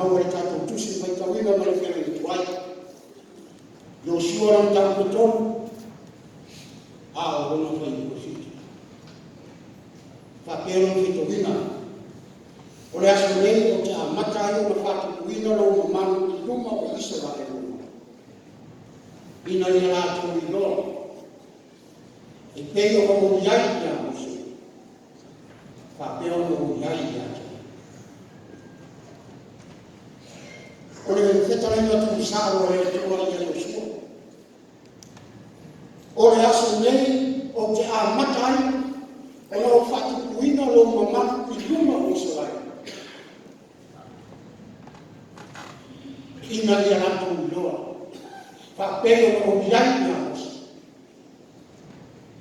o e tātou tusi mai tawina mai whera i tuai. Yo siwaran tau kutonu, a o rona whai i kufiti. Whapero ki tawina. O le aso nei o te a matai o na whatu kuina lo ma manu i luma o isa wa e luma. Ina i rātou i loa. E pei o homo iai i a mose. Whapero o homo iai i a te. O le whetaraina tu sāro e te ora i a Yosua. O le aso nei o te a matai o na o whatu kuina lo ma manu i luma o isa wa e. Ina i a rātou i loa. Whapero o homo iai i a mose.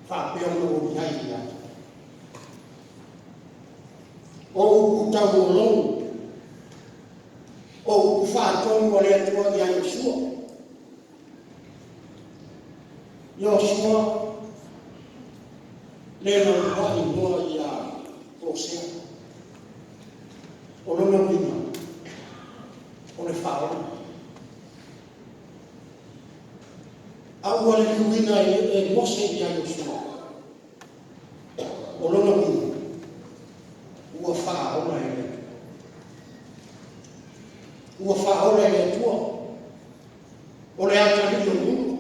Whapeo no o iai i atu. O uku tau o longu. O uku whātonu o le atua i a Yosua. Yosua, le no wahi moa i a Hosea. O lona wina. O le whaona. Aua le luina e mose i a Yosua. O lona wina. Ua whaona e le. Ua whaona e le tua. O le atari o mungu.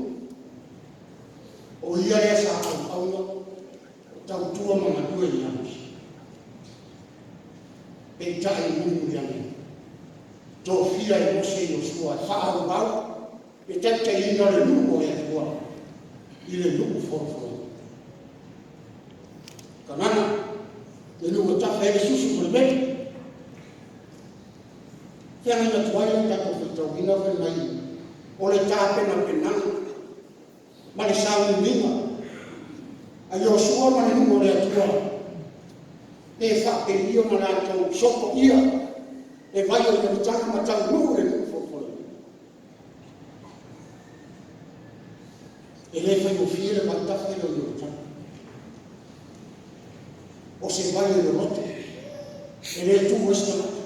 O ia le sa auna. O tau tua mga tue i amis. Pe tai mungu i amis. Tō fia e mose i Yosua. Whaau bau. E tete ina le lumo e atua, i le lumo forofoi. Kanana, le lumo tafa e susu mo le mei. Kea ina tuai tako whitau ina whenai, o le tāpena penana, ma le sauni minga. A Yosua ma le lumo le atua, e whape io ma rātou soko ia, e vai o le tanga ma tau lumo le lumo forofoi. E le fai o fie le matafa i o iotana. O se vai o rote. E le tu esta mata.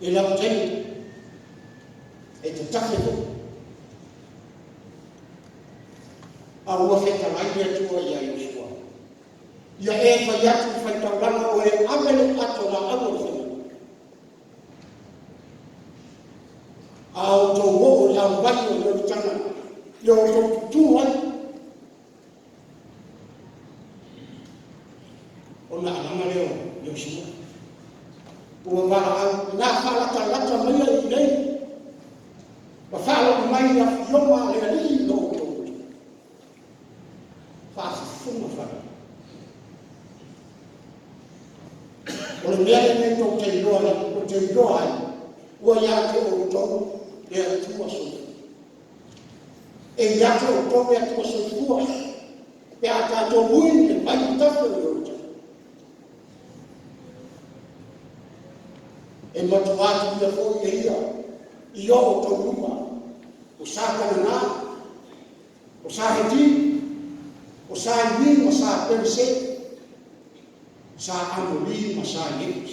E la teni. E te tafe to. A ua feta mai e tua i a Yosua. Ia e fai atu fai taurana o e amele ato la amo fena. A o tō o la vai o iotana. Yo tu ai ona ana leo Yosua o va na fala ta mai ai nei va fala mai la fioma le ali no fa fuma fa o le mea nei to te loa o te loa o ia te o to e tu aso e iato o tome a tua soifua, pe a tātou mui le mai tato i ota. E matuatu ia fōi e ia, i o tau luma, o sā kanana, o sā heti, o sā iwi, ma sā pense, sā amori, ma sā iwi.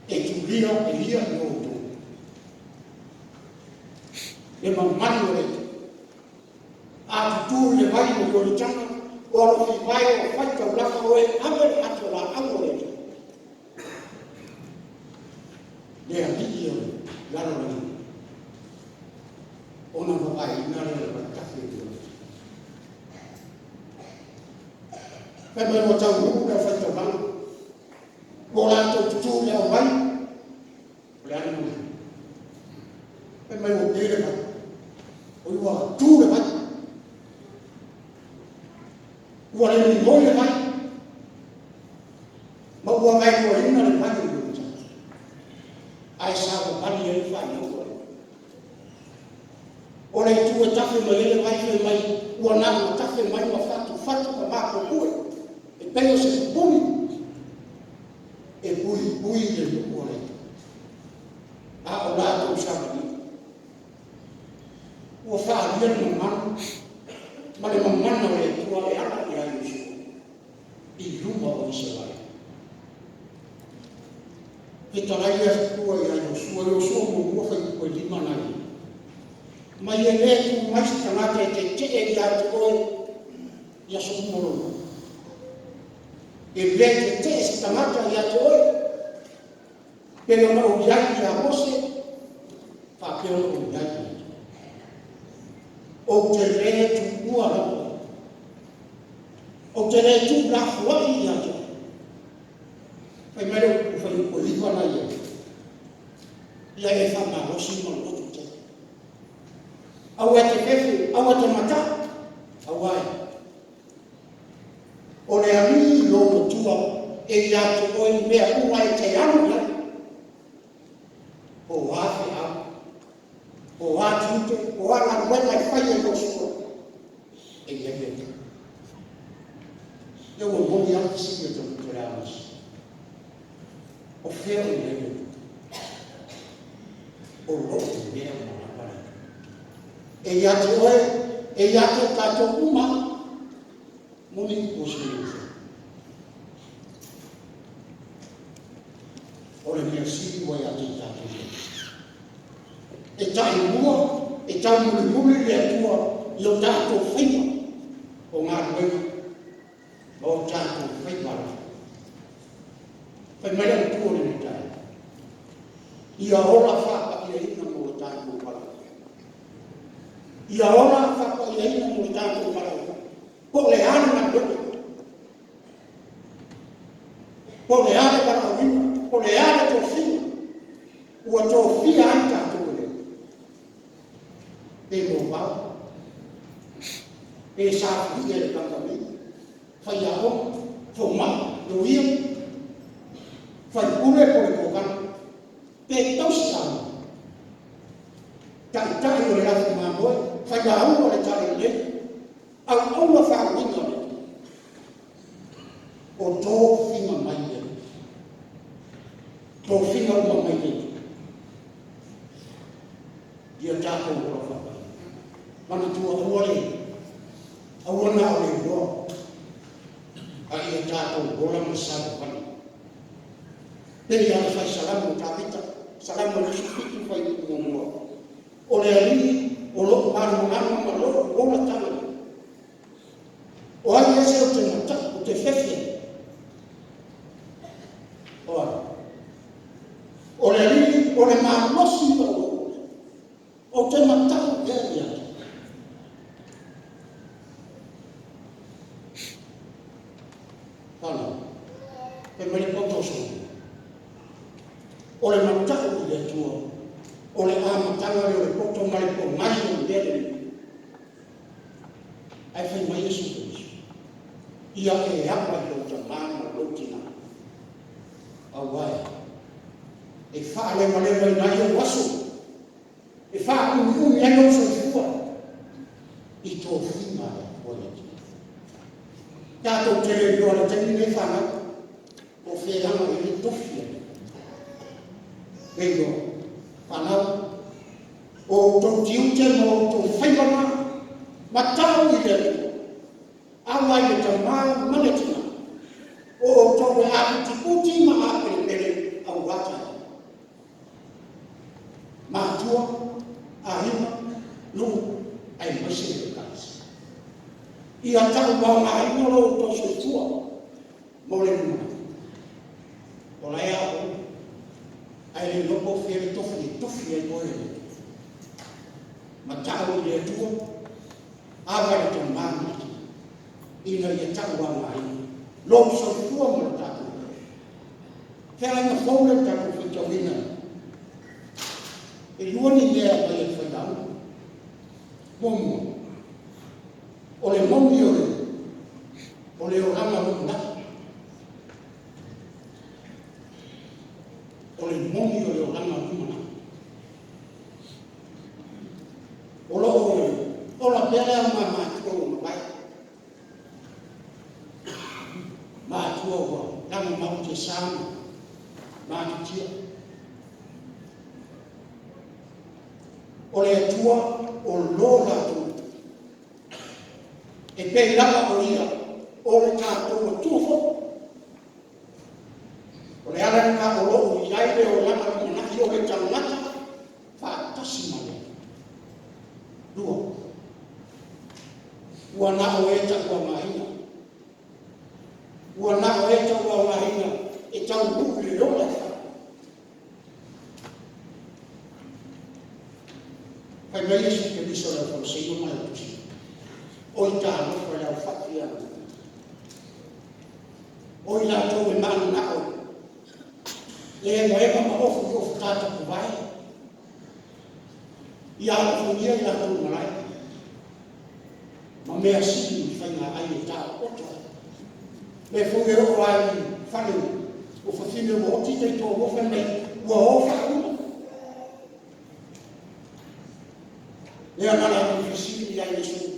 E tu lia e lia i o tau. E mamani o rete. A tutu le vai o koritanga, o alo fi vai o whaita ulaka o e amere ato la amo rete. Le a hiki o laro rete. Ona mawai inare le wakafe i o rete. Kai mai o tau ruku le whaita ulaka. O lato tutu le au vai, le ane mo. Kai mai o pere vai. O iwa tu le vai. Ua le ni moi le vai. Ma ua mai kua ina le vai le vai. Ai sa o pani e vai o vai. O le tu e tafe mai le vai le mai. Ua nana tafe mai ma fatu ka mako kue. E peo se pumi. E bui le luku le. A o lato usama ni. Ua whaaria le mamana, ma le mamana o le tua e ana i a Yosua, i luma o Israel. Ke tarai a kua i ayo sua mo ua whai koe lima nai. Mai e le tu mais tangata e te e i atu oi i aso kumoro. E le te e si tangata i atu oi pero na o iai i a mose whapeo o iai. O te le tu ua rako. O te le tu la huai i atu. Pai mere o whai koe lima nai e. Ia e whama rosi mo lotu te. Au e te kefu, au e te mata, au ai. O le ami lo motua e i atu oi mea ua e te anu ia. O wafe au. O atu te, o ala wena e whai e lo sua. E ia ia te. Ia ua moni atu si e te mutere amas. O whea i ia ia. O lotu mea mana para. E atu oe, e atu kato uma, moni kusi uso. O le mea siri wa atu kato uma. E tai mua, e tai muli le atua, i o tato whaima, o ngā ruenga, o tato whaima. Whai mea o tua le tai. Ia ora whaka i ina mo tato wala. Ia ora whaka i ina mo tato wala. Po le ane na kweke. Po le ane para wina. Po le ane to whina. Ua to whina ai tato le. E mo pao. E sa whina le kangami. Whai a ho. Fo ma. Do ia. Whai ure po le kokana. Pe tausi ama. Tai tai o le rafi mamoe. Whai a ua le tare le. Au aua whāwinga le. O tō whinga mai le. Tō whinga uma mai le. Ia tātou ora whakai. Mana tua ua le. Aua nā o le roa. A ia tātou ora masara whani. Peri ala whai salamu tā pita. Salamu le sufitu whai i mua. O le alini, o loko maru ngana ma loko, ora tala. O ai ese o te mata, o te whewhe. O ai. O le alini, o le mālosi o te mata o te ia. Pana, pe mani poto sō. O le mata o le tua. O le āmatanga o le poto mai po mai o le ai whai mai esu Kristo. Ia e apa i o te māma lotina. Au ai. E whaale malewa i nai o waso. E wha umi ai o so fua. I tō whima e oia ti. Tātou tere i ola teni ne whana. O whehanga i le tofia. Eiro. Whanau. O tō tiute mo tō whaimama. Matau i le reo. Awa i te maa manatina. O tō e api uti ma api pere au wata. Mātua, ahima, lungu, ai masi e kāsi. I a tau wau ngā inoro o tō soitua. Mole numa. O lai au. Ai le loko whiere tofi e koe. Matau i le tua. Awa i te maa manatina. Ina i a tau wau ngā inoro. Lo soitua mo le tātou. Whera na whaure tātou whitawina. E luani mea mai e whaidau. Momo. O le momi o le. O le oranga runa. O le momi o le oranga runa. O lo o la pere a mātua o mabai. Mātua o lama mau te sāma. Mātutia. O le atua o lola tu. E pe lava o ia. O le tātou o tufo. O le ala nga o lo i aile o ua na o e ta ua mahina. Ua na o e ta ua mahina e tau nuku le rola e wha. Pai mai Yesu ke miso la wha se ino mai tusi. O i ta no kwa lau whaki ana. O i la tau e manu na o. Le e moe ma ofu i ofu tata kuwai. I ala whangia i la tau marai. Ma mea siki i whainga ai e tā oto. Le whange o ai whanu o whawhine o oti te tō wofa nei ua o whauna. Le anara o whisiki i ai Yesu.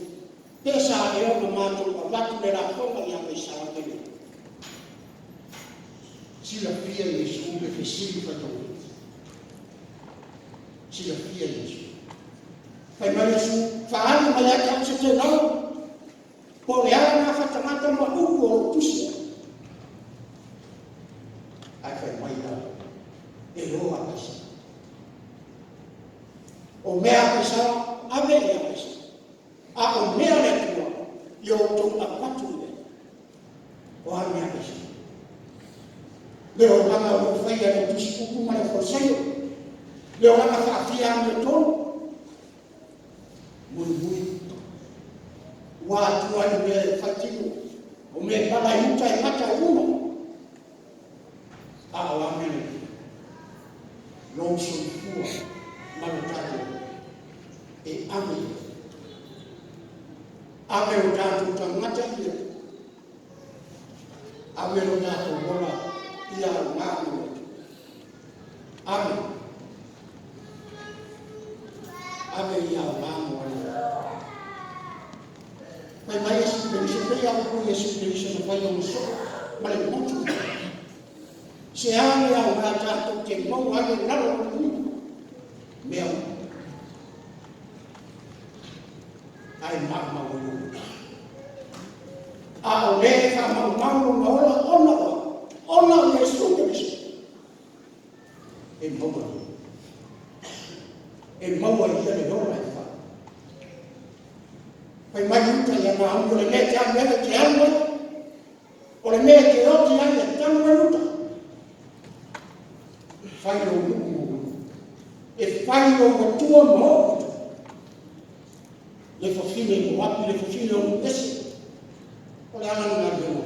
Pesa e o na mātou a watu le rā whonga i a mei sara kene. Sila pia Yesu le whisiki whatonga. Sila pia Yesu. Pai mai Yesu, whaanu mai a kapsa te nau. Po le ala nga whatamata ma uku o tusia. Ai whai mai na, e roa pesa. O mea pesa, a mea pesa. A o mea le tua, i o tau a patu le. O a mea pesa. Le o langa o whaia le tusi uku ma le whasaio. Le o langa whaafia ame tonu. Mui mui. Wa tua i me whaitinu. O me pala i uta i mata uma. A o amene. Long son fua. Malotake. E ame. Ame o tātou tangata ia. Ame o tātou wola ia o ngāmu. Ame. Ame ia o ngāmu ana. Pai mai Yesu Kristo pei au ko Yesu Kristo na pai o so. Male mutu. Se ame au ngā tātou te mau ame naro o ni. Mea. Ai mama o ni. A o le ka mau mau na ona. Ona Yesu Kristo. E mau. E mau ai le ora. Pai mai uta ia ngā hungo le mea te ame ane te ame, o le mea te roti ane te ame uta. Whai o nuku mo. E whai o watua mo. Le whawhine mo wapi, le whawhine o mpese. O le ananu ngā reo.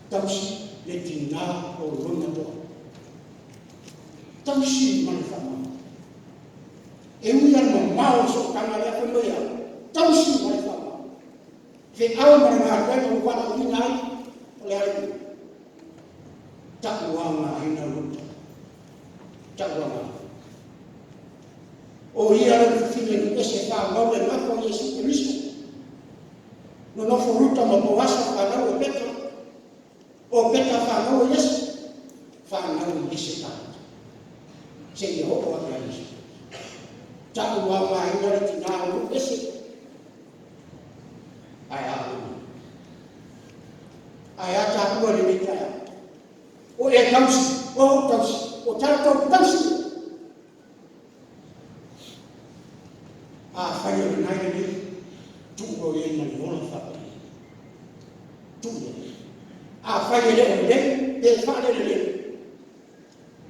Tausi le tina o rona toa. Tausi mani whama. E uia ma mao so kanga lea whanoia. Tausi mai whama. He au mara ngā kwena o wala o hina ai. O le ai. Taku wanga hina ruta. Taku wanga. O ia le whine ni ese wha mau le mako i Yesu Kristo. No nofo ruta ma poasa whanau o peta. O peta whanau o Yesu. Whanau i ese tāta. Se i hoko a Yesu. Taku wa mai ngare ti ngā o ese. Ai ahu. Ai a taku ali me kaya. O e tausi, o tausi, o tātou tausi. A whai o nai ni, tuko e mani hola whaka. Tuko. A whai e leo le, e whare le.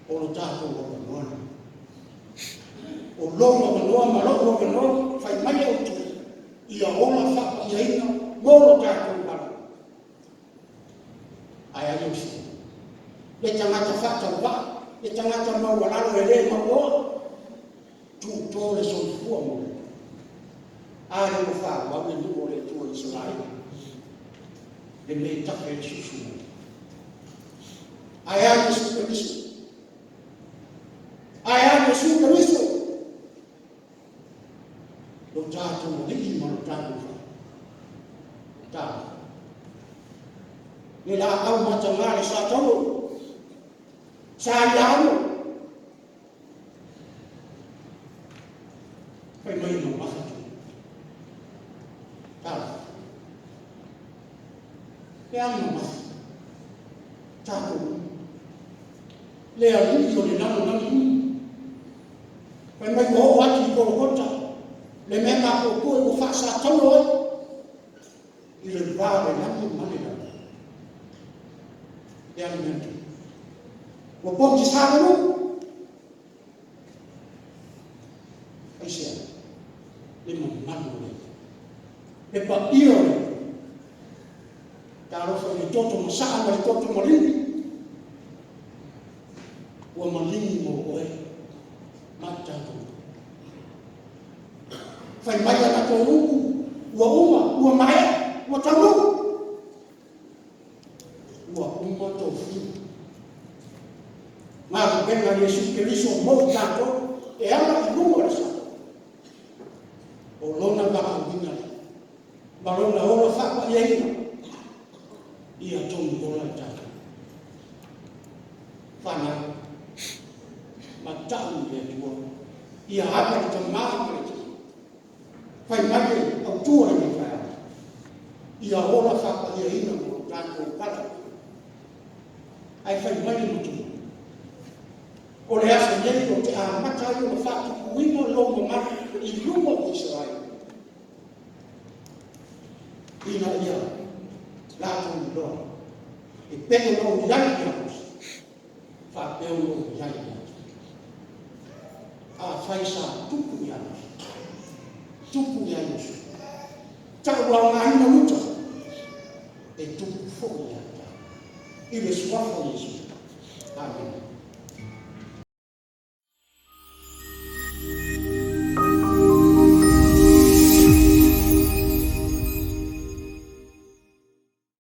O lo tātou o manoana. O longa manoa, maloko manoa, whai mai au tui. Ia hola whaka, ia ina, moro tātou wala. Ai a Yesu. Le tangata whata wā, le tangata maualaro e le maua. Tūtō le solifua mo. Are o wha, wame nuo le tua Israel. Le me take e susu. Ai a Yesu Kristo. Ai a Yesu Kristo. Lo tātou o hiki ma lo tātou wha. Tātou. Le la au matangare sa tau. Sa iau. Pai mai no mahatu. Tātou. Le anu mahatu. Tātou. Le alu o le nanu nanu. Pai mai ko ati ko kota. le mea mapopua ua fa'asatono ai i le vavelagi male lava e alimento ua poti salelu ai sea le mamanu le pa'ia o le talofa i le toto masa'a ma le toto malini ua malini mo oe matatu fai mai ana ko uku ua uma ua mai ua tamu ua uma tofu ma benga Yesu Kristo mo tanto e ala i lunga sa o lona ba andina ba lona ora fa pa ye ia tonu ora ta fana matau le tua ia hapa ta ma fai mai au tua ni fa ia ora fa pa ye ina mo tanto pala ai fai mai mo tu o le asa nei o te a mata i o whātu kuina lo ma i lunga o Israel. Ina ia, lātou i loa, e pēo lo iai i apos, whāpeo lo iai i apos. A whai sa tupu i apos, tupu i apos. Taka wā ngā ina uta, e tupu fo i apos. I le swafo Yesu. Amen.